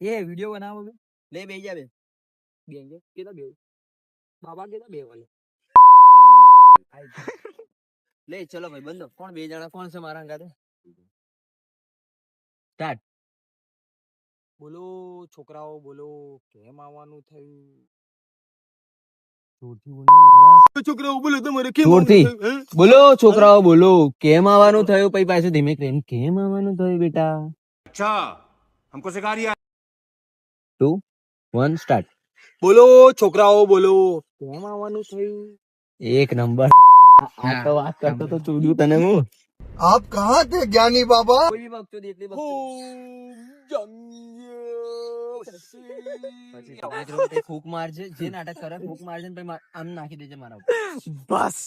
એ video બનાવો લે બે જા બે કેતા બે બાબા કેતા બે વાલે લે ચલો ભાઈ બંધો કોણ બે જણા કોણ છે મારા ગાતે સ્ટાર્ટ બોલો છોકરાઓ બોલો કેમ આવવાનું થયું છોકરાઓ બોલો તમારે કેમ બોલો છોકરાઓ બોલો કેમ આવવાનું થયું પછી પાછું ધીમે કરીને કેમ આવવાનું થયું બેટા अच्छा हमको सिखा रिया 2 1 સ્ટાર્ટ બોલો છોકરાઓ બોલો કેમ આવવાનું થયું એક નંબર આ તો વાત કરતો તો ચૂડ્યું તને હું आप कहाँ थे ज्ञानी बाबा? કોઈ બી વખત એટલી વખત પછી ફૂક મારજે જે નાટક કરે ફૂક મારજે ને પછી આમ નાખી દેજે મારા ઉપર બસ